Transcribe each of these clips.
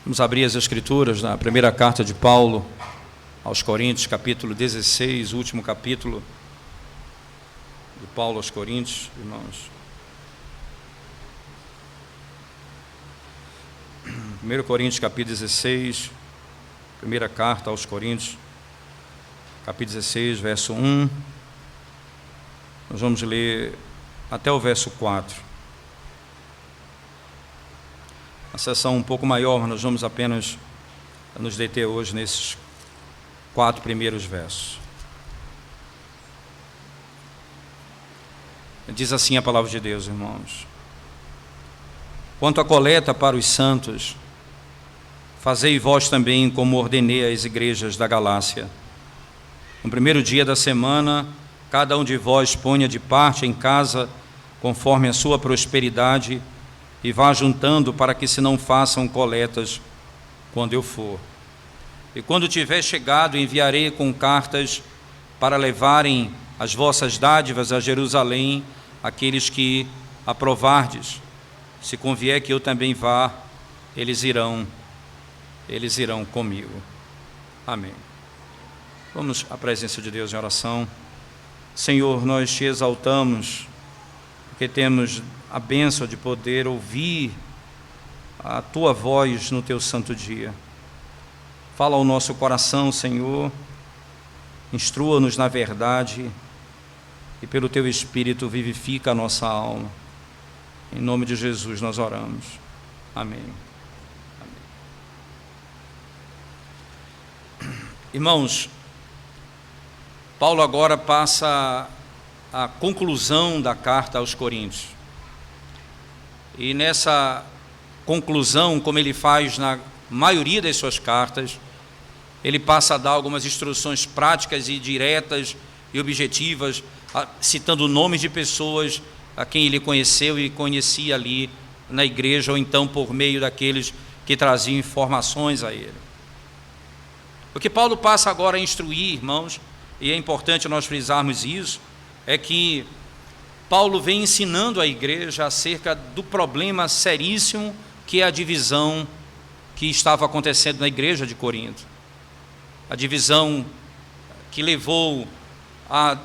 Vamos abrir as Escrituras na primeira carta de Paulo aos Coríntios, capítulo 16, último capítulo de Paulo aos Coríntios, irmãos. 1 Coríntios, capítulo 16, primeira carta aos Coríntios, capítulo 16, verso 1. Nós vamos ler até o verso 4. Uma sessão um pouco maior, mas nós vamos apenas nos deter hoje nesses 4 primeiros versos. Diz assim a palavra de Deus, irmãos: quanto à coleta para os santos, fazei vós também como ordenei às igrejas da Galácia. No primeiro dia da semana, cada um de vós ponha de parte em casa, conforme a sua prosperidade, e vá juntando, para que se não façam coletas quando eu for. E quando tiver chegado, enviarei com cartas para levarem as vossas dádivas a Jerusalém, aqueles que aprovardes. Se convier que eu também vá, eles irão comigo. Amém. Vamos à presença de Deus em oração. Senhor, nós te exaltamos, porque temos a bênção de poder ouvir a Tua voz no Teu santo dia. Fala ao nosso coração, Senhor, instrua-nos na verdade e pelo Teu Espírito vivifica a nossa alma. Em nome de Jesus nós oramos. Amém. Amém. Irmãos, Paulo agora passa a conclusão da carta aos Coríntios. E nessa conclusão, como ele faz na maioria das suas cartas, ele passa a dar algumas instruções práticas e diretas e objetivas, citando nomes de pessoas a quem ele conheceu e conhecia ali na igreja, ou então por meio daqueles que traziam informações a ele. O que Paulo passa agora a instruir, irmãos, e é importante nós frisarmos isso, é que Paulo vem ensinando a igreja acerca do problema seríssimo que é a divisão que estava acontecendo na igreja de Corinto. A divisão que levou a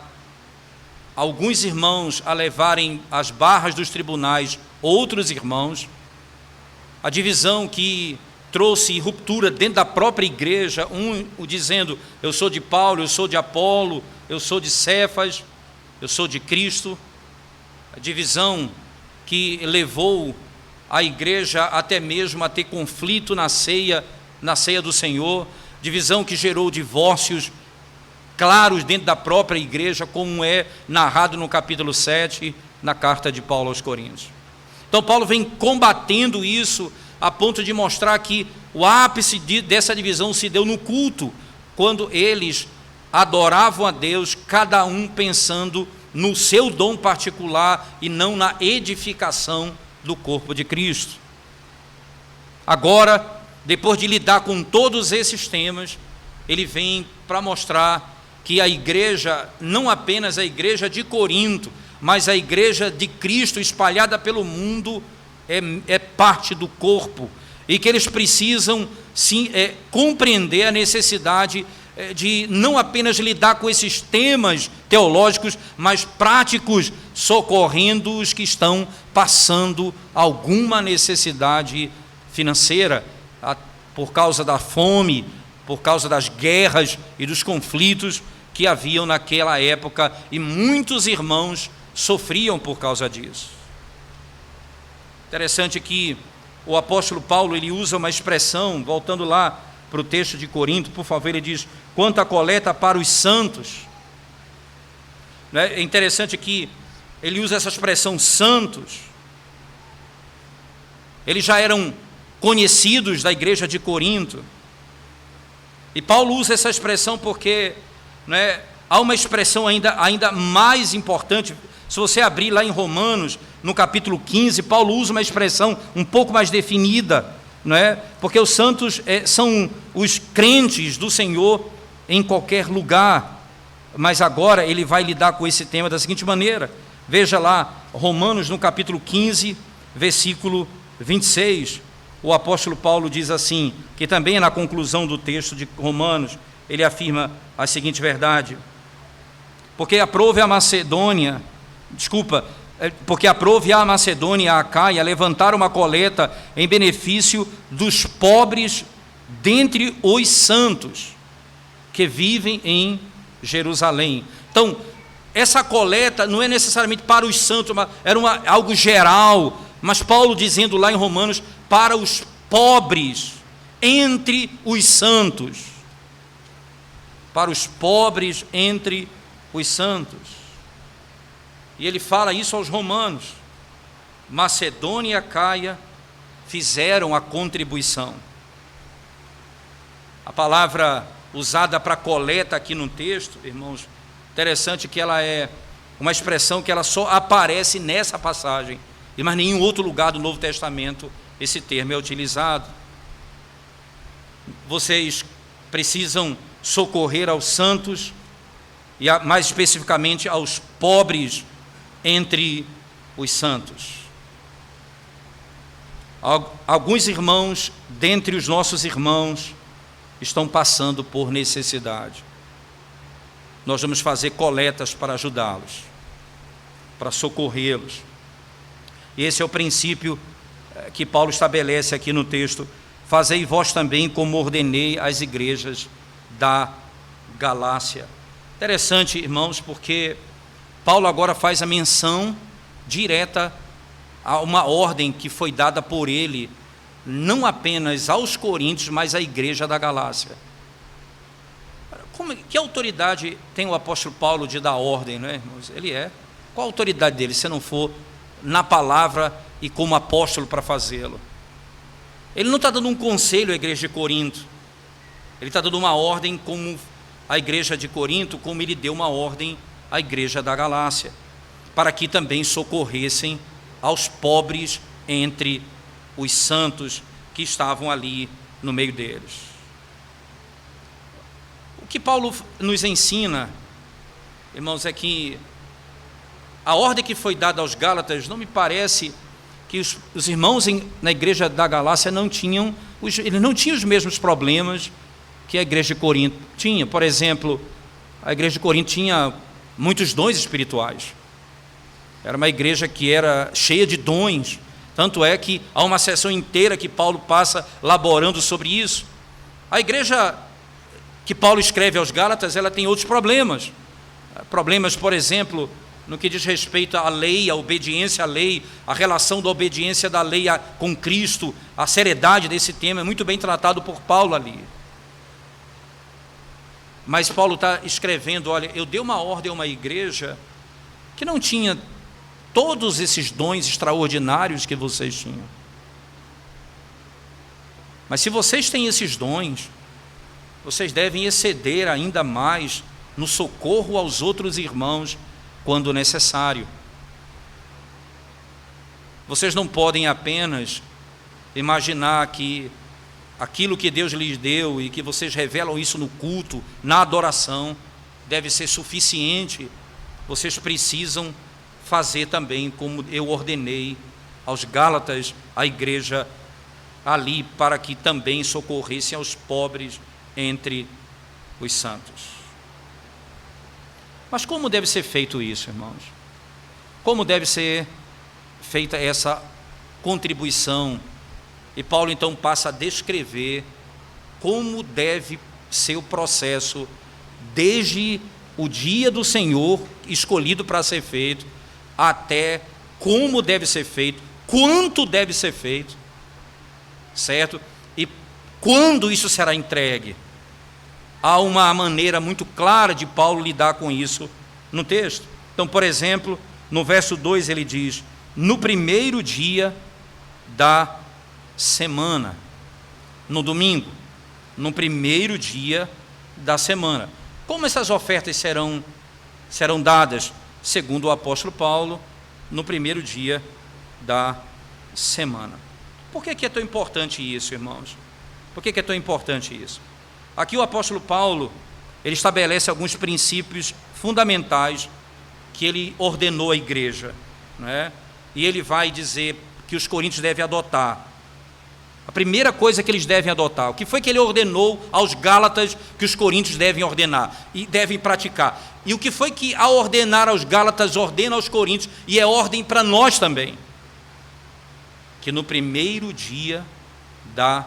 alguns irmãos a levarem às barras dos tribunais outros irmãos. A divisão que trouxe ruptura dentro da própria igreja, dizendo: eu sou de Paulo, eu sou de Apolo, eu sou de Cefas, eu sou de Cristo. A divisão que levou a igreja até mesmo a ter conflito na ceia do Senhor, divisão que gerou divórcios claros dentro da própria igreja, como é narrado no capítulo 7, na carta de Paulo aos Coríntios. Então Paulo vem combatendo isso a ponto de mostrar que o ápice dessa divisão se deu no culto, quando eles adoravam a Deus, cada um pensando no seu dom particular e não na edificação do corpo de Cristo. Agora, depois de lidar com todos esses temas, ele vem para mostrar que a igreja, não apenas a igreja de Corinto, mas a igreja de Cristo espalhada pelo mundo, é parte do corpo, e que eles precisam sim compreender a necessidade de não apenas lidar com esses temas teológicos, mas práticos, socorrendo os que estão passando alguma necessidade financeira, por causa da fome, por causa das guerras e dos conflitos que haviam naquela época, e muitos irmãos sofriam por causa disso. Interessante que o apóstolo Paulo, ele usa uma expressão, voltando lá para o texto de Corinto, por favor, ele diz: quanto à coleta para os santos. É interessante que ele usa essa expressão santos. Eles já eram conhecidos da igreja de Corinto, e Paulo usa essa expressão porque há uma expressão ainda mais importante. Se você abrir lá em Romanos, no capítulo 15, Paulo usa uma expressão um pouco mais definida, porque os santos são os crentes do Senhor em qualquer lugar. Mas agora ele vai lidar com esse tema da seguinte maneira: veja lá, Romanos no capítulo 15, versículo 26, o apóstolo Paulo diz assim, que também na conclusão do texto de Romanos, ele afirma a seguinte verdade: porque aprove a Macedônia e a Acaia levantar uma coleta em benefício dos pobres dentre os santos que vivem em Jerusalém. Então, essa coleta não é necessariamente para os santos, mas era algo geral, mas Paulo dizendo lá em Romanos, para os pobres entre os santos. Para os pobres entre os santos. E ele fala isso aos romanos. Macedônia e Acaia fizeram a contribuição. A palavra usada para coleta aqui no texto, irmãos, interessante que ela é uma expressão que ela só aparece nessa passagem, e mais nenhum outro lugar do Novo Testamento esse termo é utilizado. Vocês precisam socorrer aos santos, e mais especificamente aos pobres entre os santos. Alguns irmãos, dentre os nossos irmãos, estão passando por necessidade. Nós vamos fazer coletas para ajudá-los, para socorrê-los. E esse é o princípio que Paulo estabelece aqui no texto: fazei vós também como ordenei às igrejas da Galácia. Interessante, irmãos, porque Paulo agora faz a menção direta a uma ordem que foi dada por ele, não apenas aos coríntios, mas à igreja da Galácia. Que autoridade tem o apóstolo Paulo de dar ordem, não é, irmãos? Ele é. Qual a autoridade dele, se não for na palavra e como apóstolo para fazê-lo? Ele não está dando um conselho à igreja de Corinto, ele está dando uma ordem como a igreja de Corinto, como ele deu uma ordem à igreja da Galácia, para que também socorressem aos pobres entre os santos que estavam ali no meio deles. O que Paulo nos ensina, irmãos, é que a ordem que foi dada aos Gálatas, não me parece que os irmãos na igreja da Galácia não tinham os mesmos problemas que a igreja de Corinto tinha. Por exemplo, a igreja de Corinto tinha muitos dons espirituais. Era uma igreja que era cheia de dons. Tanto é que há uma sessão inteira que Paulo passa laborando sobre isso. A igreja que Paulo escreve aos Gálatas, ela tem outros problemas. Problemas, por exemplo, no que diz respeito à lei, à obediência à lei, a relação da obediência da lei com Cristo, a seriedade desse tema é muito bem tratado por Paulo ali. Mas Paulo está escrevendo: olha, eu dei uma ordem a uma igreja que não tinha todos esses dons extraordinários que vocês tinham. Mas se vocês têm esses dons, vocês devem exceder ainda mais no socorro aos outros irmãos quando necessário. Vocês não podem apenas imaginar que aquilo que Deus lhes deu e que vocês revelam isso no culto, na adoração, deve ser suficiente. Vocês precisam fazer também como eu ordenei aos Gálatas, a igreja ali, para que também socorressem aos pobres entre os santos. Mas como deve ser feito isso, irmãos? Como deve ser feita essa contribuição? E Paulo então passa a descrever como deve ser o processo desde o dia do Senhor escolhido para ser feito, até como deve ser feito, quanto deve ser feito, certo? E quando isso será entregue. Há uma maneira muito clara de Paulo lidar com isso no texto. Então, por exemplo, no verso 2 ele diz: no primeiro dia da semana, no domingo, no primeiro dia da semana. Como essas ofertas serão dadas? Segundo o apóstolo Paulo, no primeiro dia da semana. Por que é tão importante isso, irmãos? Por que é tão importante isso? Aqui o apóstolo Paulo, ele estabelece alguns princípios fundamentais que ele ordenou à igreja, né? E ele vai dizer que os coríntios devem adotar. A primeira coisa que eles devem adotar. O que foi que ele ordenou aos Gálatas que os coríntios devem ordenar e devem praticar? E o que foi que, ao ordenar aos Gálatas, ordena aos coríntios, e é ordem para nós também? Que no primeiro dia da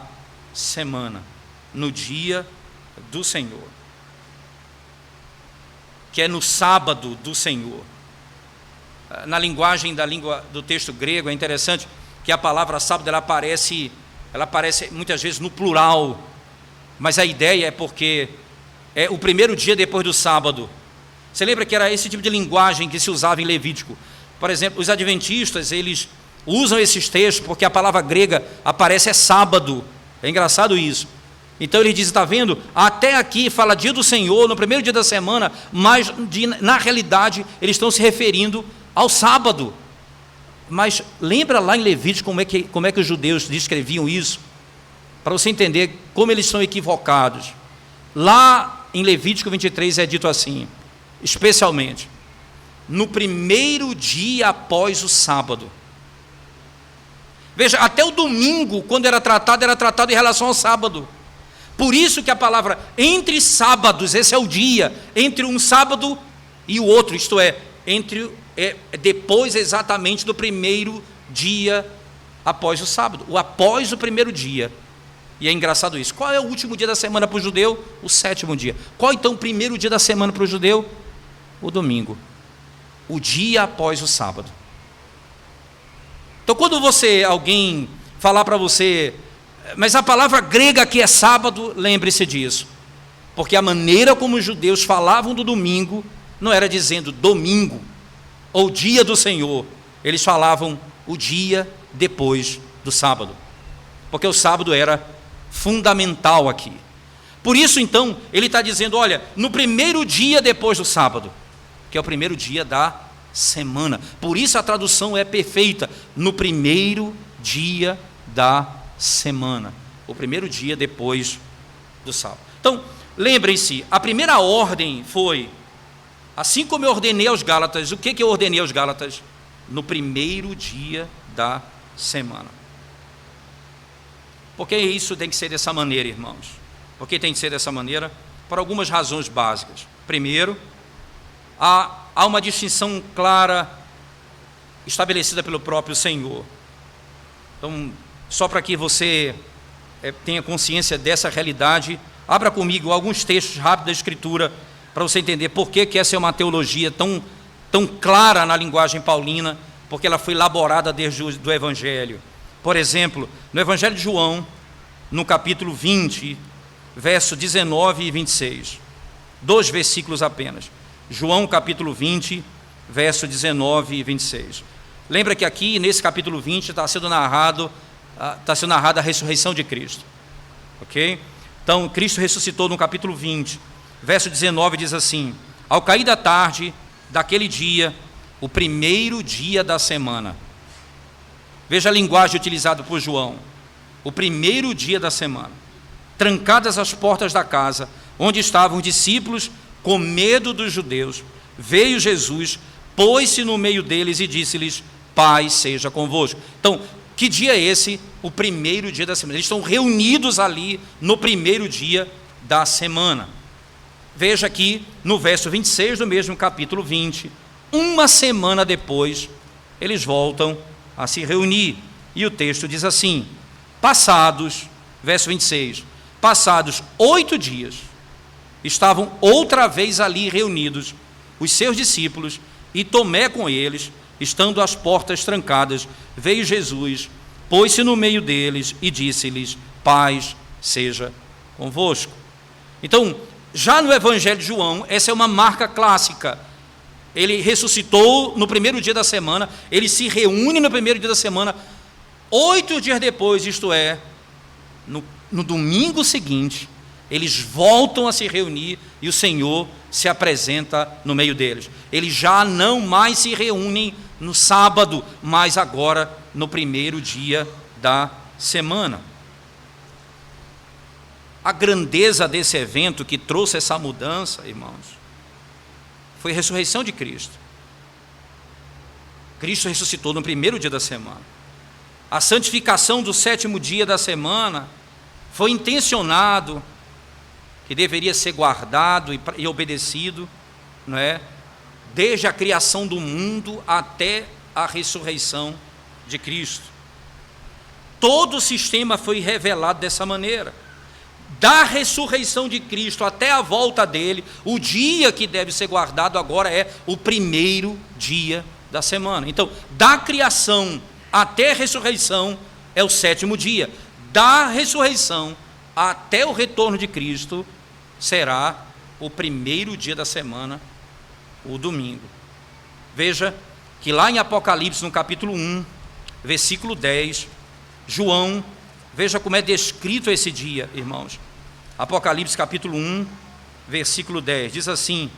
semana, no dia do Senhor, que é no sábado do Senhor. Na linguagem língua do texto grego, é interessante que a palavra sábado ela aparece muitas vezes no plural, mas a ideia é porque é o primeiro dia depois do sábado. Você lembra que era esse tipo de linguagem que se usava em Levítico? Por exemplo, os adventistas, eles usam esses textos porque a palavra grega aparece sábado. É engraçado isso. Então ele diz, está vendo? Até aqui fala dia do Senhor, no primeiro dia da semana, mas na realidade eles estão se referindo ao sábado. Mas lembra lá em Levítico como é que os judeus descreviam isso? Para você entender como eles são equivocados. Lá em Levítico 23 é dito assim, especialmente, no primeiro dia após o sábado. Veja, até o domingo, quando era tratado em relação ao sábado. Por isso que a palavra entre sábados, esse é o dia, entre um sábado e o outro, isto é, depois exatamente do primeiro dia após o sábado, ou após o primeiro dia. E é engraçado isso. Qual é o último dia da semana para o judeu? O sétimo dia. Qual então o primeiro dia da semana para o judeu? O domingo. O dia após o sábado. Então quando alguém falar para você, mas a palavra grega aqui é sábado, lembre-se disso. Porque a maneira como os judeus falavam do domingo, não era dizendo domingo, ou dia do Senhor. Eles falavam o dia depois do sábado. Porque o sábado era fundamental aqui. Por isso então, ele está dizendo, olha, no primeiro dia depois do sábado, que é o primeiro dia da semana. Por isso a tradução é perfeita, no primeiro dia da semana, o primeiro dia depois do sábado. Então, lembrem-se, a primeira ordem foi, assim como eu ordenei aos Gálatas, o que eu ordenei aos Gálatas? No primeiro dia da semana. Por que isso tem que ser dessa maneira, irmãos? Por que tem que ser dessa maneira? Por algumas razões básicas. Primeiro, há uma distinção clara estabelecida pelo próprio Senhor. Então, só para que você tenha consciência dessa realidade, abra comigo alguns textos rápidos da Escritura para você entender por que essa é uma teologia tão clara na linguagem paulina, porque ela foi elaborada desde o Evangelho. Por exemplo, no Evangelho de João, no capítulo 20, verso 19 e 26, 2 versículos apenas. João capítulo 20, verso 19 e 26. Lembra que aqui, nesse capítulo 20, está sendo narrada a ressurreição de Cristo. Ok? Então, Cristo ressuscitou no capítulo 20, verso 19 diz assim, ao cair da tarde daquele dia, o primeiro dia da semana. Veja a linguagem utilizada por João. O primeiro dia da semana. Trancadas as portas da casa, onde estavam os discípulos, com medo dos judeus, veio Jesus, pôs-se no meio deles e disse-lhes, paz seja convosco. Então, que dia é esse? O primeiro dia da semana. Eles estão reunidos ali no primeiro dia da semana. Veja aqui no verso 26 do mesmo capítulo 20, uma semana depois, eles voltam a se reunir. E o texto diz assim, verso 26, passados 8 dias, estavam outra vez ali reunidos os seus discípulos e Tomé com eles, estando as portas trancadas, veio Jesus, pôs-se no meio deles e disse-lhes, paz seja convosco. Então, já no Evangelho de João, essa é uma marca clássica. Ele ressuscitou no primeiro dia da semana, ele se reúne no primeiro dia da semana, 8 dias depois, isto é, no domingo seguinte, eles voltam a se reunir e o Senhor se apresenta no meio deles. Eles já não mais se reúnem no sábado, mas agora no primeiro dia da semana. A grandeza desse evento que trouxe essa mudança, irmãos, foi a ressurreição de Cristo. Cristo ressuscitou no primeiro dia da semana. a santificação do 7º dia da semana foi intencionado, que deveria ser guardado e obedecido, não é? Desde a criação do mundo até a ressurreição de Cristo. Todo o sistema foi revelado dessa maneira. Da ressurreição de Cristo até a volta dele, o dia que deve ser guardado agora é o 1º dia da semana. Então, da criação até a ressurreição é o 7º dia. Da ressurreição até o retorno de Cristo será o 1º dia da semana, o domingo. Veja que lá em Apocalipse, no capítulo 1, versículo 10, João, veja como é descrito esse dia, irmãos. Apocalipse capítulo 1, versículo 10, diz assim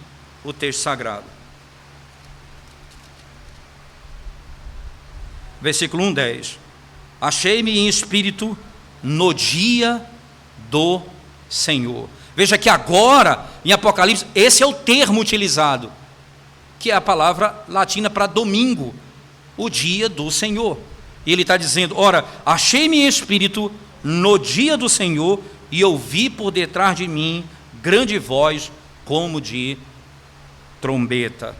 o texto sagrado. Versículo 1, 10. Achei-me em espírito no dia do Senhor. Veja que agora, em Apocalipse, esse é o termo utilizado, que é a palavra latina para domingo, o dia do Senhor. E ele está dizendo, ora, achei-me em espírito no dia do Senhor, e ouvi por detrás de mim grande voz, como de trombeta.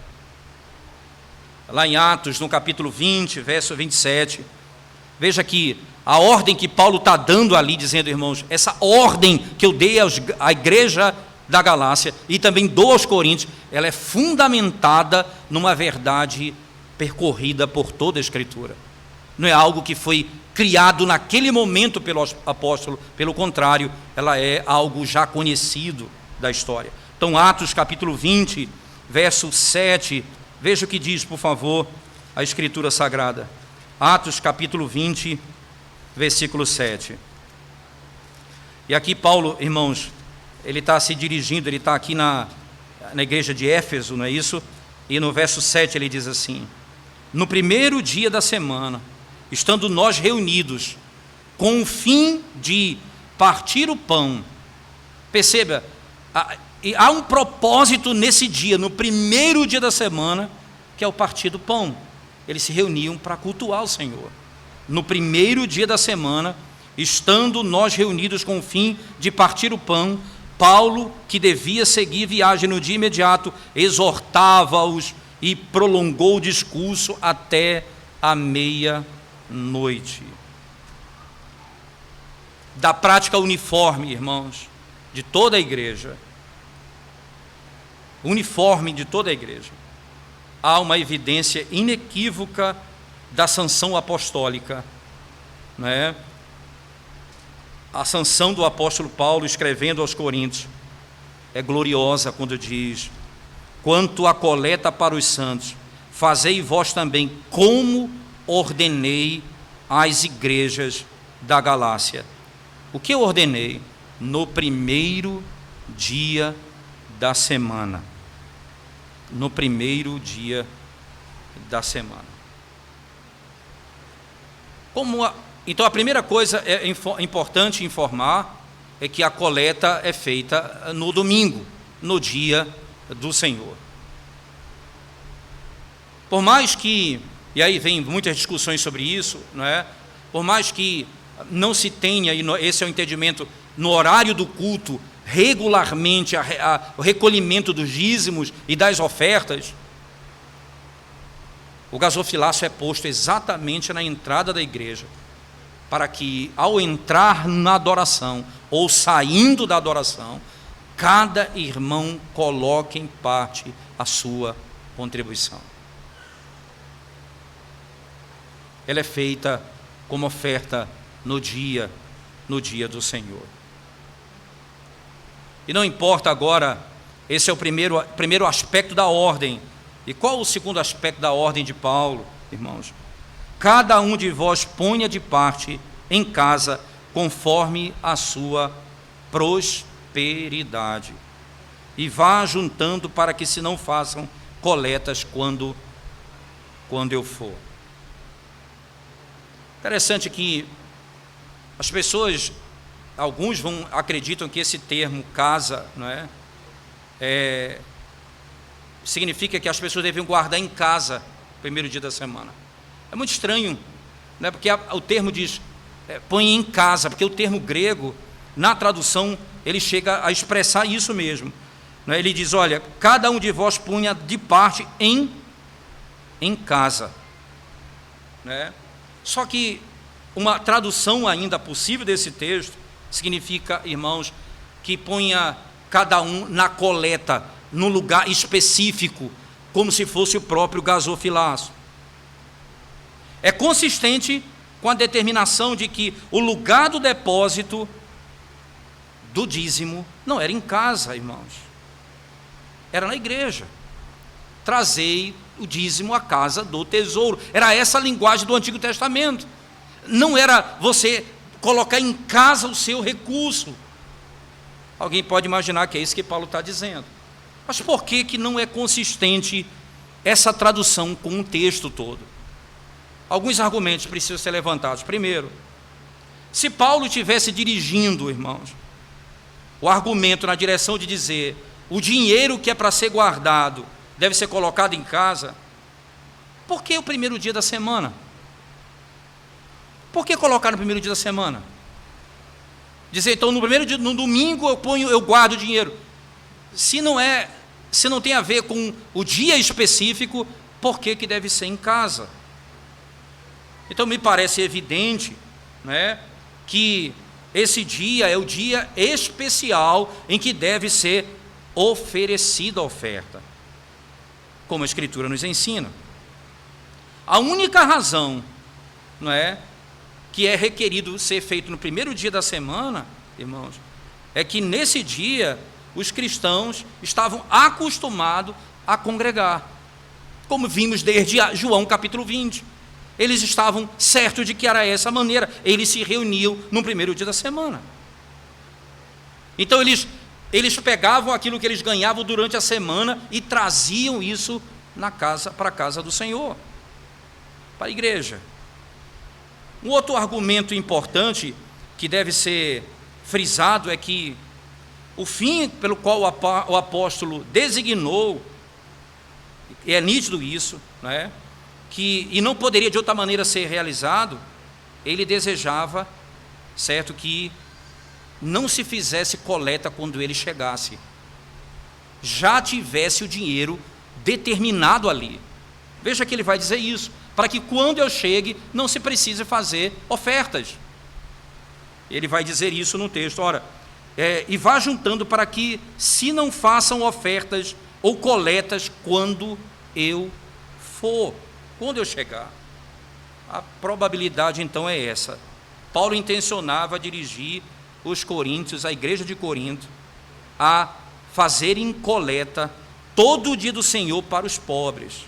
Lá em Atos, no capítulo 20, verso 27, veja que a ordem que Paulo está dando ali, dizendo, irmãos, essa ordem que eu dei à igreja da Galácia, e também dou aos Coríntios, ela é fundamentada numa verdade percorrida por toda a Escritura. Não é algo que foi criado naquele momento pelo apóstolo, pelo contrário, ela é algo já conhecido da história. Então, Atos capítulo 20, verso 7, veja o que diz, por favor, a Escritura Sagrada. Atos capítulo 20, versículo 7. E aqui Paulo, irmãos, ele está se dirigindo, ele está aqui na igreja de Éfeso, não é isso? E no verso 7 ele diz assim: no 1º dia da semana, estando nós reunidos, com o fim de partir o pão. Perceba, há um propósito nesse dia, no 1º dia da semana, que é o partir do pão. Eles se reuniam para cultuar o Senhor. No 1º dia da semana, estando nós reunidos com o fim de partir o pão, Paulo, que devia seguir viagem no dia imediato, exortava-os e prolongou o discurso até a meia-noite. Da prática uniforme, irmãos, de toda a igreja, uniforme de toda a igreja, há uma evidência inequívoca da sanção apostólica, não é? A sanção do apóstolo Paulo escrevendo aos Coríntios é gloriosa quando diz: quanto à coleta para os santos, fazei vós também como ordenei às igrejas da Galácia. O que eu ordenei? No 1º dia da semana. No 1º dia da semana. Então a primeira coisa importante informar é que a coleta é feita no domingo, no dia do Senhor. Por mais que, e aí vem muitas discussões sobre isso, não é? Por mais que não se tenha, e esse é o entendimento, no horário do culto, regularmente o recolhimento dos dízimos e das ofertas, o gasofilácio é posto exatamente na entrada da igreja, para que ao entrar na adoração ou saindo da adoração, cada irmão coloque em parte a sua contribuição. Ela é feita como oferta no dia do Senhor. E não importa agora, esse é o primeiro aspecto da ordem. E qual o segundo aspecto da ordem de Paulo, irmãos? Cada um de vós ponha de parte em casa, conforme a sua prosperidade, e vá juntando para que se não façam coletas quando eu for. Interessante que as pessoas, alguns acreditam que esse termo casa, não é? Significa que as pessoas devem guardar em casa o 1º dia da semana. É muito estranho Não é porque o termo diz, põe em casa, porque o termo grego, na tradução, ele chega a expressar isso mesmo. Não é? Ele diz, olha, cada um de vós punha de parte em casa. Não é? Só que uma tradução ainda possível desse texto significa, irmãos, que ponha cada um na coleta, num lugar específico, como se fosse o próprio gasofilaço. É consistente com a determinação de que o lugar do depósito do dízimo não era em casa, irmãos, era na igreja. Trazei o dízimo à casa do tesouro. Era essa a linguagem do Antigo Testamento. Não era você colocar em casa o seu recurso. Alguém pode imaginar que é isso que Paulo está dizendo. Mas por que não é consistente essa tradução com o texto todo? Alguns argumentos precisam ser levantados. Primeiro, se Paulo estivesse dirigindo, irmãos, o argumento na direção de dizer o dinheiro que é para ser guardado deve ser colocado em casa, por que o primeiro dia da semana? Por que colocar no primeiro dia da semana? Dizer, então, no primeiro dia, no domingo eu guardo o dinheiro. Se não tem a ver com o dia específico, por que deve ser em casa? Então me parece evidente, né, que esse dia é o dia especial em que deve ser oferecida a oferta, como a Escritura nos ensina. A única razão, não é, que é requerido ser feito no primeiro dia da semana, irmãos, é que nesse dia os cristãos estavam acostumados a congregar, como vimos desde João capítulo 20. Eles estavam certos de que era essa a maneira, eles se reuniam no primeiro dia da semana. Então eles pegavam aquilo que eles ganhavam durante a semana e traziam isso para a casa do Senhor, para a igreja. Um outro argumento importante que deve ser frisado é que o fim pelo qual o apóstolo designou, e é nítido isso, não é? E não poderia de outra maneira ser realizado, ele desejava, certo, que não se fizesse coleta quando ele chegasse, já tivesse o dinheiro determinado ali. Veja que ele vai dizer isso, para que quando eu chegue não se precise fazer ofertas. Ele vai dizer isso no texto, ora, e vá juntando para que se não façam ofertas ou coletas quando eu for. Quando eu chegar, a probabilidade então é essa. Paulo intencionava dirigir os coríntios, a igreja de Corinto, a fazerem coleta todo o dia do Senhor para os pobres,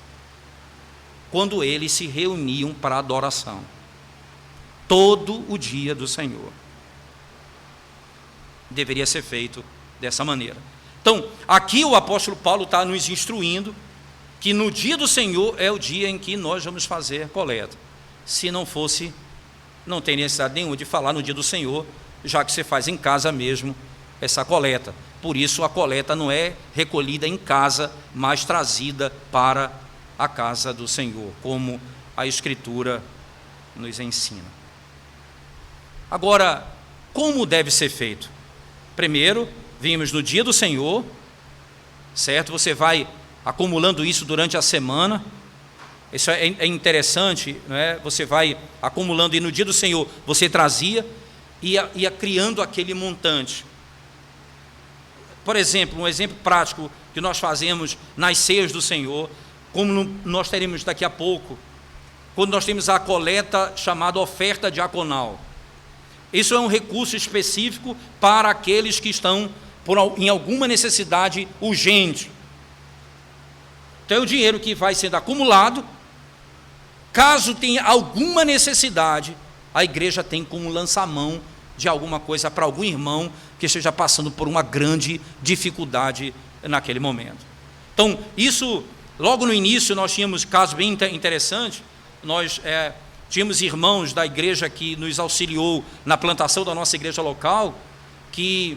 quando eles se reuniam para adoração. Todo o dia do Senhor deveria ser feito dessa maneira. Então, aqui o apóstolo Paulo está nos instruindo que no dia do Senhor é o dia em que nós vamos fazer coleta. Se não fosse, não tem necessidade nenhuma de falar no dia do Senhor, já que você faz em casa mesmo essa coleta. Por isso a coleta não é recolhida em casa, mas trazida para a casa do Senhor, como a Escritura nos ensina. Agora, como deve ser feito? Primeiro, vimos no dia do Senhor, certo? Você vai acumulando isso durante a semana. Isso é interessante, não é? Você vai acumulando e no dia do Senhor você trazia e ia criando aquele montante. Por exemplo, um exemplo prático que nós fazemos nas ceias do Senhor, como nós teremos daqui a pouco, quando nós temos a coleta chamada oferta diaconal. Isso é um recurso específico para aqueles que estão em alguma necessidade urgente. Então é o dinheiro que vai sendo acumulado. Caso tenha alguma necessidade, a igreja tem como lançar mão de alguma coisa para algum irmão que esteja passando por uma grande dificuldade naquele momento. Então, isso, logo no início, nós tínhamos casos bem interessantes. Nós tínhamos irmãos da igreja que nos auxiliou na plantação da nossa igreja local, que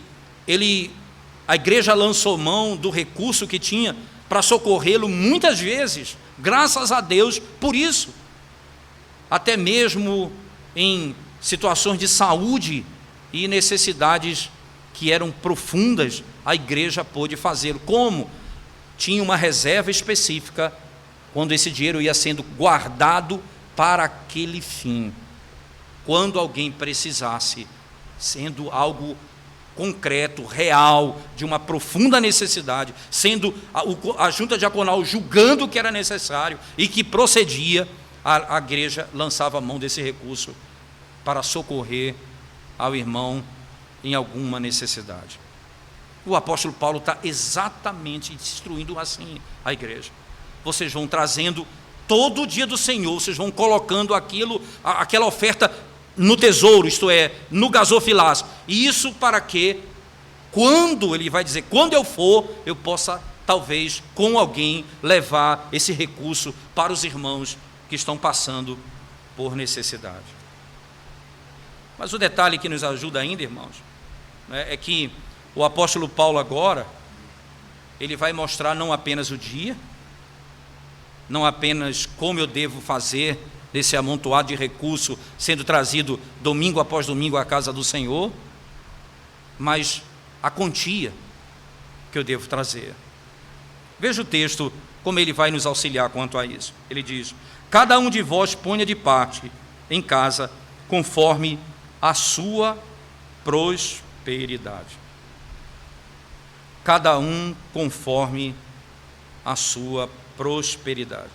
a igreja lançou mão do recurso que tinha para socorrê-lo muitas vezes, graças a Deus por isso. até mesmo em situações de saúde e necessidades que eram profundas, a igreja pôde fazê-lo. Como? Tinha uma reserva específica, quando esse dinheiro ia sendo guardado para aquele fim. Quando alguém precisasse, sendo algo concreto, real, de uma profunda necessidade, sendo a junta diaconal julgando que era necessário e que procedia, a igreja lançava a mão desse recurso para socorrer ao irmão em alguma necessidade. O apóstolo Paulo está exatamente instruindo assim a igreja. Vocês vão trazendo todo o dia do Senhor, vocês vão colocando aquela oferta no tesouro, isto é, no gasofilácio. E isso para que, quando ele vai dizer, quando eu for, eu possa, talvez, com alguém, levar esse recurso para os irmãos que estão passando por necessidade. Mas o detalhe que nos ajuda ainda, irmãos, é que o apóstolo Paulo agora, ele vai mostrar não apenas o dia, não apenas como eu devo fazer desse amontoado de recurso sendo trazido domingo após domingo à casa do Senhor, mas a quantia que eu devo trazer. Veja o texto, como ele vai nos auxiliar quanto a isso. Ele diz: cada um de vós ponha de parte em casa, conforme a sua prosperidade. Cada um conforme a sua prosperidade.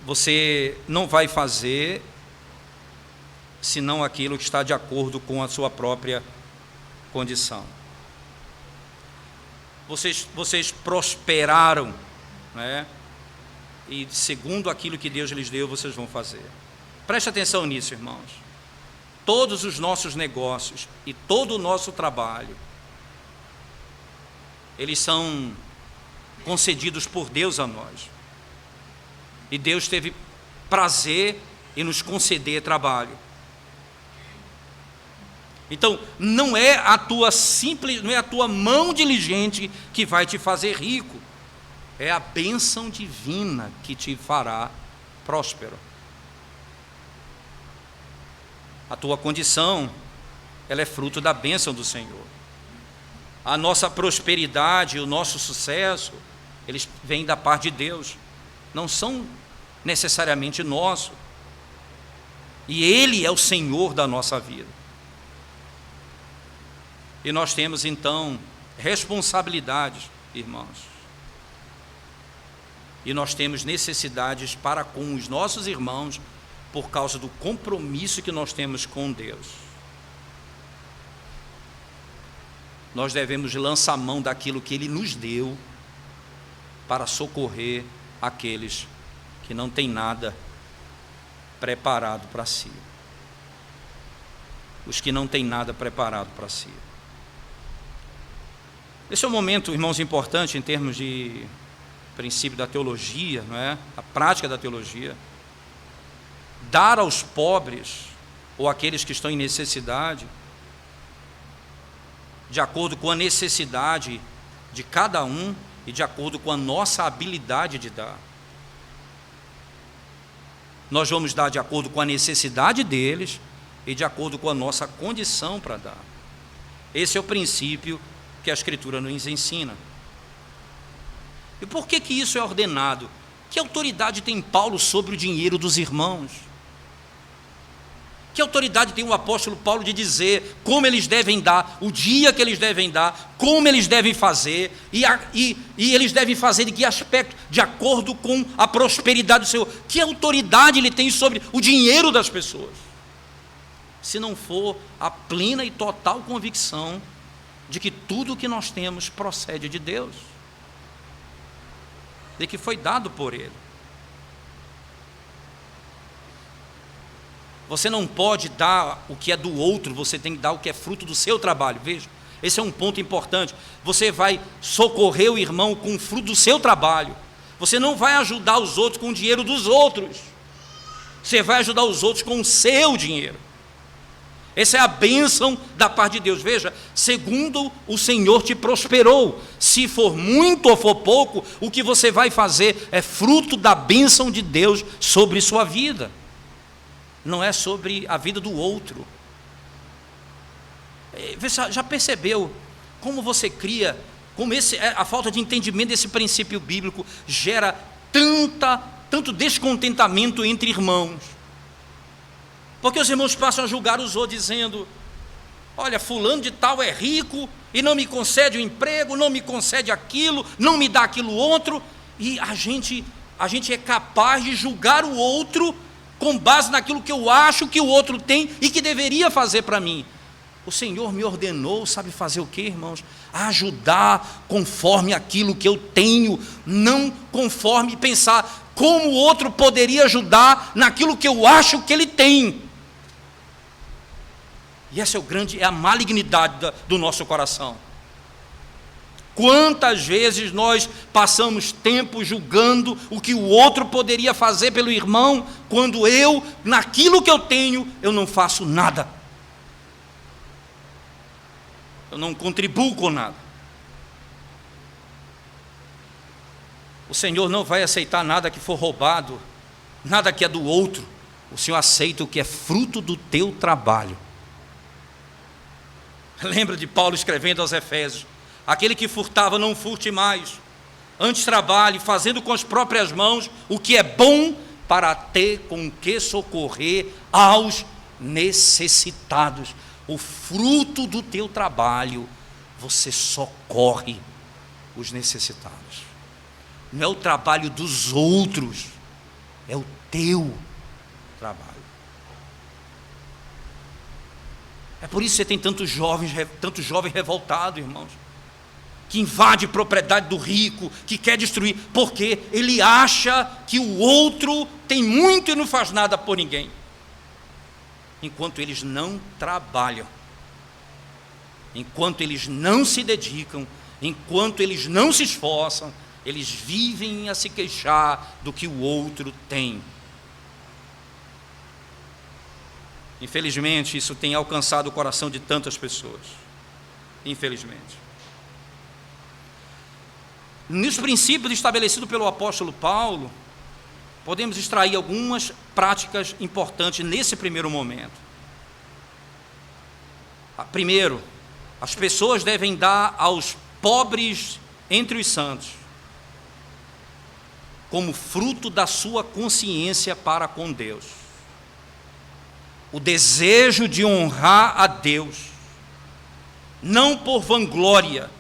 Você não vai fazer senão aquilo que está de acordo com a sua própria condição. Vocês prosperaram, né? E segundo aquilo que Deus lhes deu, vocês vão fazer. Preste atenção nisso, irmãos. Todos os nossos negócios e todo o nosso trabalho, eles são concedidos por Deus a nós. E Deus teve prazer em nos conceder trabalho. Então, não é a tua mão diligente que vai te fazer rico. É a bênção divina que te fará próspero. A tua condição, ela é fruto da bênção do Senhor. A nossa prosperidade, o nosso sucesso, eles vêm da parte de Deus. Não são necessariamente nossos. E Ele é o Senhor da nossa vida. E nós temos, então, responsabilidades, irmãos. E nós temos necessidades para com os nossos irmãos, por causa do compromisso que nós temos com Deus. Nós devemos lançar mão daquilo que Ele nos deu para socorrer aqueles que não têm nada preparado para si. Os que não têm nada preparado para si. Esse é um momento, irmãos, importante em termos de princípio da teologia, não é? A prática da teologia. Dar aos pobres, ou àqueles que estão em necessidade, de acordo com a necessidade de cada um e de acordo com a nossa habilidade de dar. Nós vamos dar de acordo com a necessidade deles e de acordo com a nossa condição para dar. Esse é o princípio que a Escritura nos ensina. E por que isso é ordenado? Que autoridade tem Paulo sobre o dinheiro dos irmãos? Que autoridade tem o apóstolo Paulo de dizer como eles devem dar, o dia que eles devem dar, como eles devem fazer, e eles devem fazer de que aspecto? De acordo com a prosperidade do Senhor. Que autoridade ele tem sobre o dinheiro das pessoas? Se não for a plena e total convicção de que tudo o que nós temos procede de Deus, de que foi dado por Ele. Você não pode dar o que é do outro, você tem que dar o que é fruto do seu trabalho. Veja, esse é um ponto importante. Você vai socorrer o irmão com o fruto do seu trabalho. Você não vai ajudar os outros com o dinheiro dos outros. Você vai ajudar os outros com o seu dinheiro. Essa é a bênção da parte de Deus. Veja, segundo o Senhor te prosperou. Se for muito ou for pouco, o que você vai fazer é fruto da bênção de Deus sobre sua vida. não é sobre a vida do outro. Você já percebeu como você cria, como a falta de entendimento desse princípio bíblico gera tanto descontentamento entre irmãos? Porque os irmãos passam a julgar os outros dizendo: olha, fulano de tal é rico e não me concede o emprego, não me concede aquilo, não me dá aquilo outro, e a gente é capaz de julgar o outro com base naquilo que eu acho que o outro tem e que deveria fazer para mim. O Senhor me ordenou, sabe fazer o quê, irmãos? Ajudar conforme aquilo que eu tenho, não conforme pensar como o outro poderia ajudar naquilo que eu acho que ele tem. E essa é a malignidade do nosso coração. Quantas vezes nós passamos tempo julgando o que o outro poderia fazer pelo irmão, quando eu, naquilo que eu tenho, eu não faço nada. Eu não contribuo com nada. O Senhor não vai aceitar nada que for roubado, nada que é do outro. O Senhor aceita o que é fruto do teu trabalho. Lembra de Paulo escrevendo aos Efésios: aquele que furtava, não furte mais, antes trabalhe, fazendo com as próprias mãos o que é bom, para ter com que socorrer aos necessitados. O fruto do teu trabalho, você socorre os necessitados. Não é o trabalho dos outros, é o teu trabalho. É por isso que você tem tantos jovens revoltados, irmãos, que invade propriedade do rico, que quer destruir, porque ele acha que o outro tem muito e não faz nada por ninguém. Enquanto eles não trabalham, enquanto eles não se dedicam, enquanto eles não se esforçam, eles vivem a se queixar do que o outro tem. Infelizmente, isso tem alcançado o coração de tantas pessoas. Infelizmente. Nos princípios estabelecidos pelo apóstolo Paulo, podemos extrair algumas práticas importantes nesse primeiro momento. Primeiro, as pessoas devem dar aos pobres entre os santos, como fruto da sua consciência para com Deus. O desejo de honrar a Deus, não por vanglória,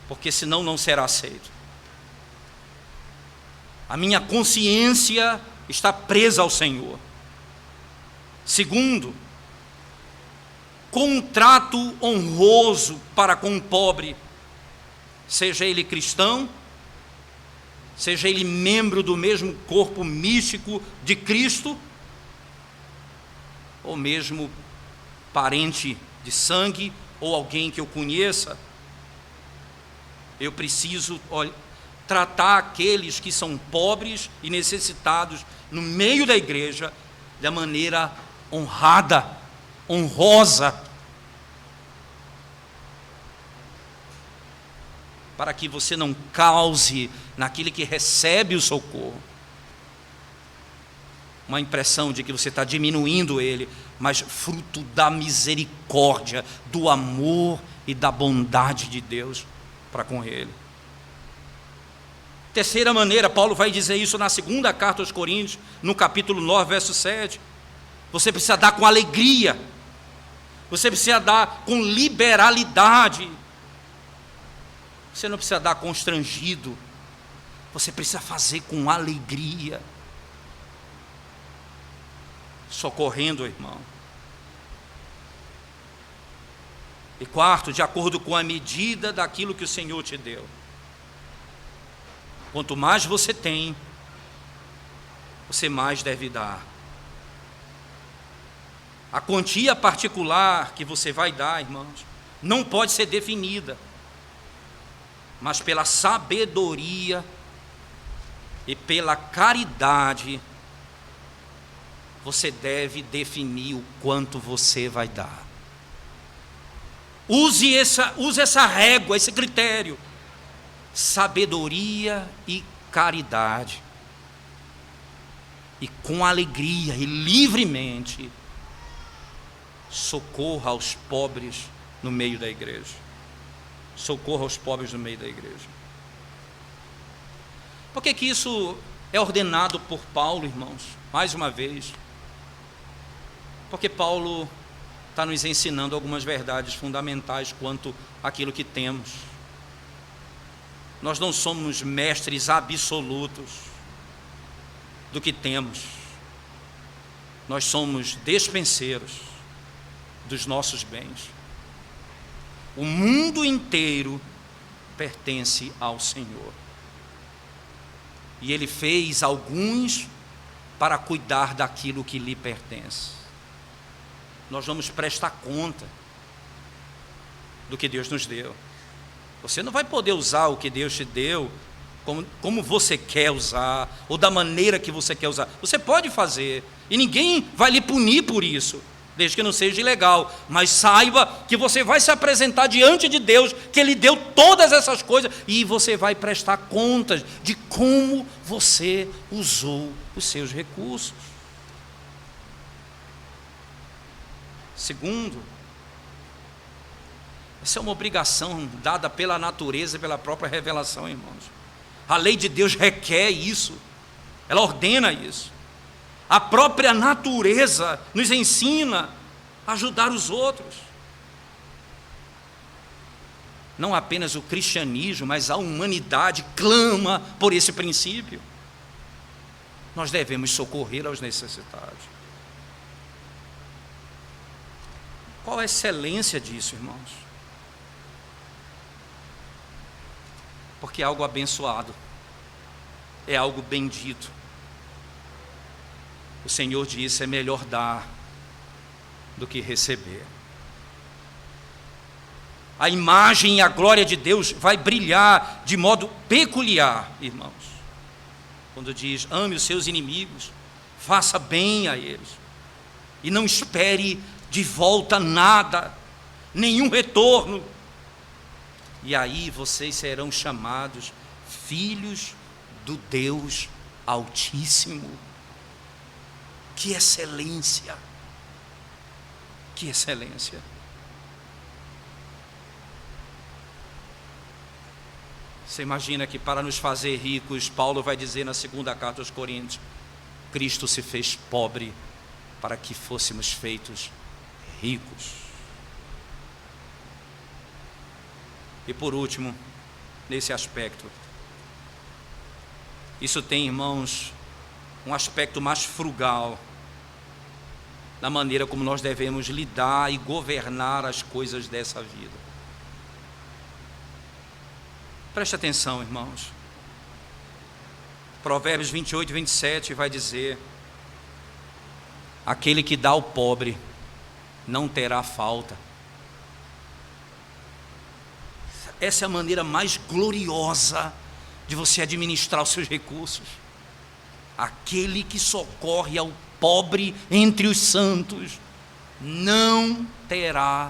porque senão não será aceito. A minha consciência está presa ao Senhor. Segundo, com um trato honroso para com o pobre, seja ele cristão, seja ele membro do mesmo corpo místico de Cristo, ou mesmo parente de sangue, ou alguém que eu conheça. Eu preciso tratar aqueles que são pobres e necessitados no meio da igreja da maneira honrada, honrosa, para que você não cause naquele que recebe o socorro uma impressão de que você está diminuindo ele, mas fruto da misericórdia, do amor e da bondade de Deus para com ele. Terceira maneira, Paulo vai dizer isso na segunda carta aos Coríntios, no capítulo 9, verso 7. Você precisa dar com alegria, você precisa dar com liberalidade, você não precisa dar constrangido, você precisa fazer com alegria, socorrendo o irmão. E quarto, de acordo com a medida daquilo que o Senhor te deu. Quanto mais você tem, você mais deve dar. A quantia particular que você vai dar, irmãos, não pode ser definida, mas pela sabedoria e pela caridade, você deve definir o quanto você vai dar. Use essa régua, esse critério. Sabedoria e caridade. e com alegria e livremente socorra aos pobres no meio da igreja. Socorra aos pobres no meio da igreja. Por que que isso é ordenado por Paulo, irmãos? Mais uma vez, porque Paulo está nos ensinando algumas verdades fundamentais quanto àquilo que temos. Nós não somos mestres absolutos do que temos. Nós somos despenseiros dos nossos bens. O mundo inteiro pertence ao Senhor. E Ele fez alguns para cuidar daquilo que lhe pertence. Nós vamos prestar conta do que Deus nos deu. Você não vai poder usar o que Deus te deu como você quer usar, ou da maneira que você quer usar. Você pode fazer, e ninguém vai lhe punir por isso, desde que não seja ilegal. Mas saiba que você vai se apresentar diante de Deus, que Ele deu todas essas coisas, e você vai prestar contas de como você usou os seus recursos. Segundo, essa é uma obrigação dada pela natureza e pela própria revelação, irmãos. A lei de Deus requer isso, ela ordena isso. A própria natureza nos ensina a ajudar os outros. Não apenas o cristianismo, mas a humanidade clama por esse princípio. Nós devemos socorrer aos necessitados. Qual a excelência disso, irmãos? Porque é algo abençoado, é algo bendito. O Senhor disse: é melhor dar do que receber. A imagem e a glória de Deus vai brilhar de modo peculiar, irmãos, quando diz: ame os seus inimigos, faça bem a eles, e não espere de volta nada, nenhum retorno. E aí vocês serão chamados filhos do Deus Altíssimo. Que excelência! Que excelência! Você imagina que para nos fazer ricos, Paulo vai dizer na segunda carta aos Coríntios: Cristo se fez pobre para que fôssemos feitos ricos. E por último, nesse aspecto, isso tem, irmãos, um aspecto mais frugal na maneira como nós devemos lidar e governar as coisas dessa vida. Preste atenção, irmãos. Provérbios 28 e 27 vai dizer: aquele que dá ao pobre não terá falta. Essa é a maneira mais gloriosa de você administrar os seus recursos. Aquele que socorre ao pobre entre os santos não terá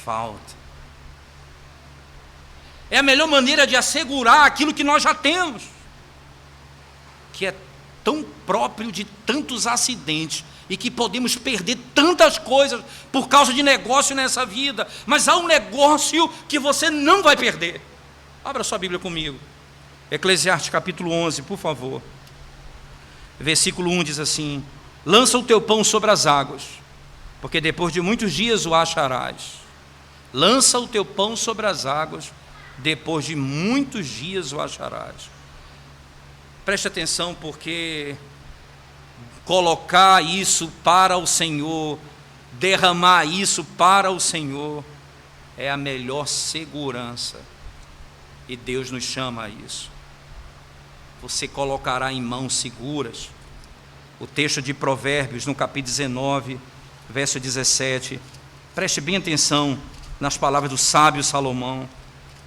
falta. É a melhor maneira de assegurar aquilo que nós já temos, que é tão próprio de tantos acidentes, e que podemos perder tantas coisas por causa de negócio nessa vida. Mas há um negócio que você não vai perder. Abra sua Bíblia comigo, Eclesiastes capítulo 11, por favor. Versículo 1 diz assim: lança o teu pão sobre as águas, porque depois de muitos dias o acharás. Lança o teu pão sobre as águas, depois de muitos dias o acharás. Preste atenção, porque colocar isso para o Senhor, derramar isso para o Senhor, é a melhor segurança, e Deus nos chama a isso. Você colocará em mãos seguras. O texto de Provérbios, no capítulo 19, verso 17, preste bem atenção nas palavras do sábio Salomão.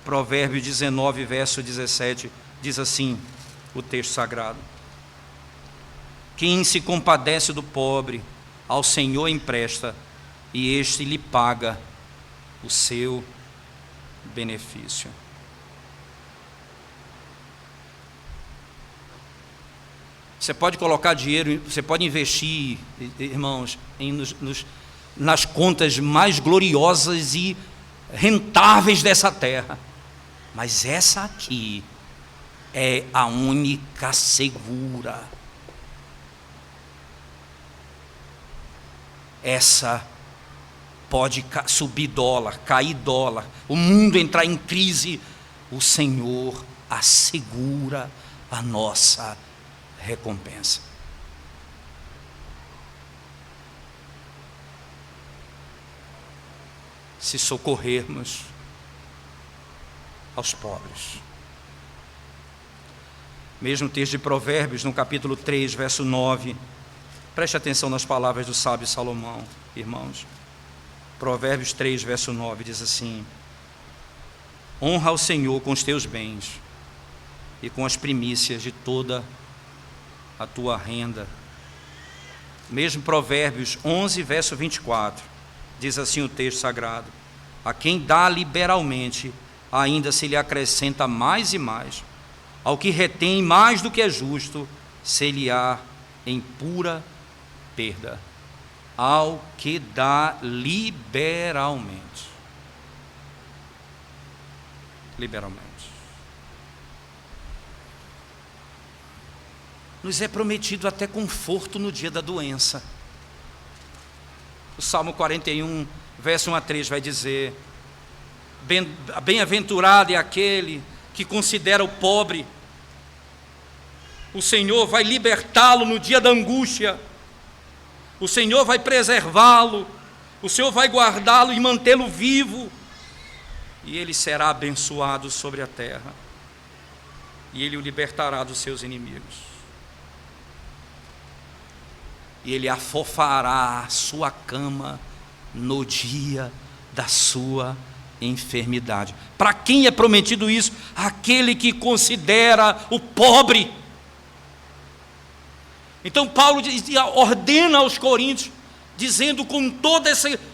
Provérbios 19, verso 17, diz assim o texto sagrado: quem se compadece do pobre, ao Senhor empresta, e este lhe paga o seu benefício. Você pode colocar dinheiro, você pode investir, irmãos, nas contas mais gloriosas e rentáveis dessa terra, mas essa aqui é a única segura. Essa pode subir dólar, cair dólar, o mundo entrar em crise, o Senhor assegura a nossa recompensa. Se socorrermos aos pobres. Mesmo texto de Provérbios, no capítulo 3, verso 9, preste atenção nas palavras do sábio Salomão, irmãos. Provérbios 3, verso 9, diz assim: honra ao Senhor com os teus bens e com as primícias de toda a tua renda. Mesmo Provérbios 11, verso 24, diz assim o texto sagrado: a quem dá liberalmente, ainda se lhe acrescenta mais e mais. Ao que retém mais do que é justo, se lhe há em pura perda. Ao que dá liberalmente. Liberalmente. Nos é prometido até conforto no dia da doença. O Salmo 41, verso 1 a 3 vai dizer: bem-aventurado é aquele que considera o pobre. O Senhor vai libertá-lo no dia da angústia. O Senhor vai preservá-lo. O Senhor vai guardá-lo e mantê-lo vivo. E ele será abençoado sobre a terra. E ele o libertará dos seus inimigos. E ele afofará a sua cama no dia da sua enfermidade. Para quem é prometido isso? Aquele que considera o pobre. Então Paulo ordena aos coríntios, dizendo com todo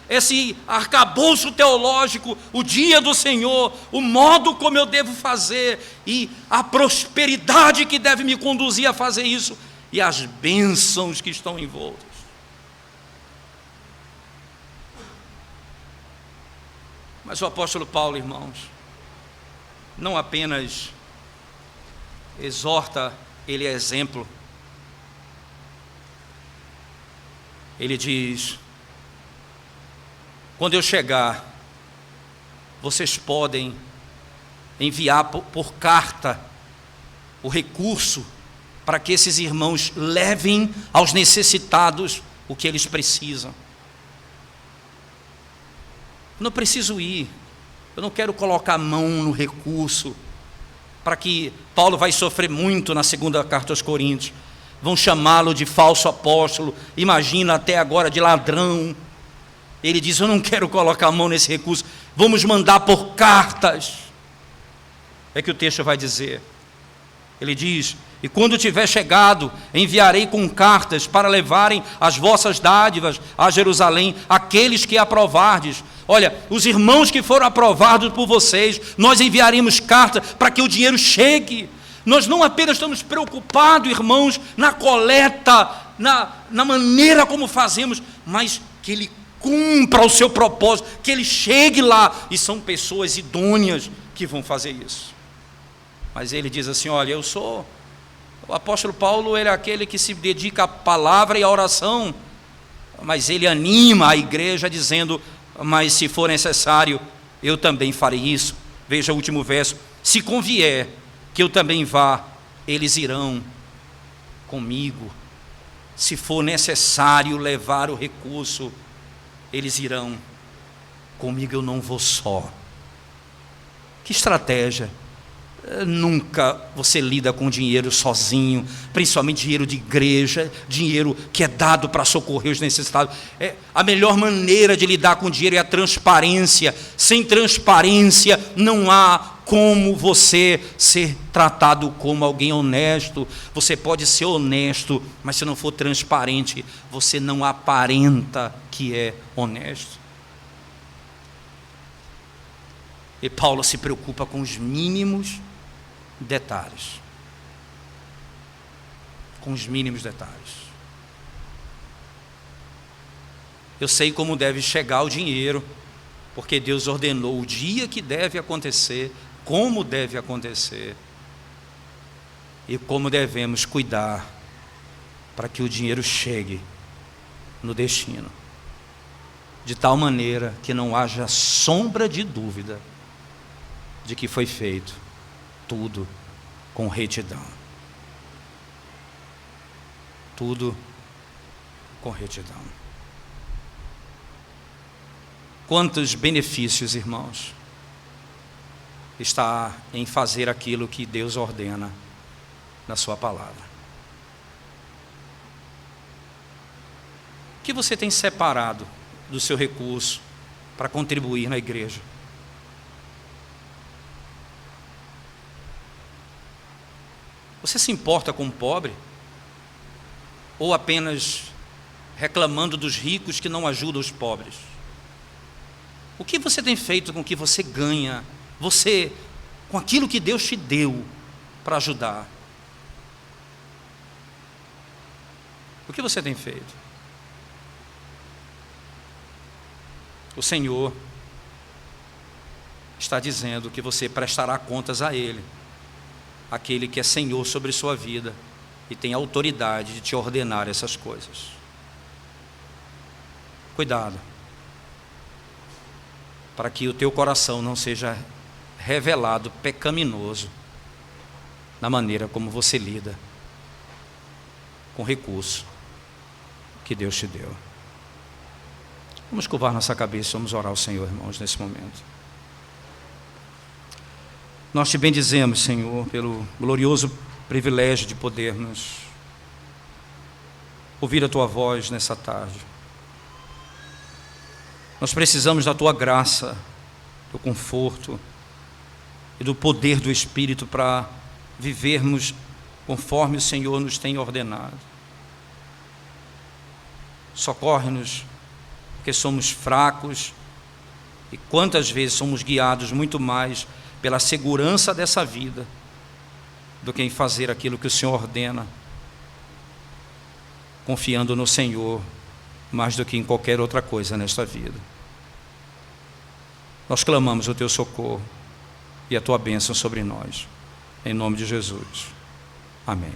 esse arcabouço teológico, o dia do Senhor, o modo como eu devo fazer e a prosperidade que deve me conduzir a fazer isso e as bênçãos que estão envoltas. Mas o apóstolo Paulo, irmãos, não apenas exorta, ele é exemplo. Ele diz: quando eu chegar, vocês podem enviar por carta o recurso para que esses irmãos levem aos necessitados o que eles precisam. Eu não preciso ir, eu não quero colocar a mão no recurso, para que Paulo vai sofrer muito na segunda carta aos Coríntios. Vão chamá-lo de falso apóstolo, imagina até agora de ladrão. Ele diz: eu não quero colocar a mão nesse recurso, vamos mandar por cartas. É que o texto vai dizer. Ele diz: e quando tiver chegado, enviarei com cartas para levarem as vossas dádivas a Jerusalém, aqueles que aprovardes. Olha, os irmãos que foram aprovados por vocês, nós enviaremos carta para que o dinheiro chegue. Nós não apenas estamos preocupados, irmãos, na coleta, na maneira como fazemos, mas que ele cumpra o seu propósito, que ele chegue lá, e são pessoas idôneas que vão fazer isso. Mas ele diz assim: olha, o apóstolo Paulo, ele é aquele que se dedica à palavra e à oração, mas ele anima a igreja dizendo: mas se for necessário, eu também farei isso. Veja o último verso: se convier que eu também vá, eles irão comigo. Se for necessário levar o recurso, eles irão comigo, eu não vou só. Que estratégia! Nunca você lida com dinheiro sozinho, principalmente dinheiro de igreja, dinheiro que é dado para socorrer os necessitados. A melhor maneira de lidar com dinheiro é a transparência. Sem transparência não há como você ser tratado como alguém honesto. Você pode ser honesto, mas se não for transparente, você não aparenta que é honesto. E Paulo se preocupa com os mínimos detalhes. Com com os mínimos detalhes. Eu sei como deve chegar o dinheiro, porque Deus ordenou o dia que deve acontecer, como deve acontecer, e como devemos cuidar para que o dinheiro chegue no destino, de tal maneira que não haja sombra de dúvida de que foi feito tudo com retidão. Tudo com retidão. Quantos benefícios, irmãos, está em fazer aquilo que Deus ordena na sua palavra. O que você tem separado do seu recurso para contribuir na igreja? Você se importa com o pobre? Ou apenas reclamando dos ricos que não ajudam os pobres? O que você tem feito com o que você ganha, com aquilo que Deus te deu para ajudar? O que você tem feito? O Senhor está dizendo que você prestará contas a Ele, aquele que é Senhor sobre sua vida e tem autoridade de te ordenar essas coisas. Cuidado, para que o teu coração não seja revelado pecaminoso na maneira como você lida com o recurso que Deus te deu. Vamos curvar nossa cabeça, vamos orar ao Senhor, irmãos, nesse momento. Nós te bendizemos, Senhor, pelo glorioso privilégio de podermos ouvir a Tua voz nessa tarde. Nós precisamos da Tua graça, do conforto e do poder do Espírito para vivermos conforme o Senhor nos tem ordenado. Socorre-nos, porque somos fracos e quantas vezes somos guiados muito mais pela segurança dessa vida do que em fazer aquilo que o Senhor ordena, confiando no Senhor mais do que em qualquer outra coisa nesta vida. Nós clamamos o Teu socorro e a Tua bênção sobre nós, em nome de Jesus. Amém.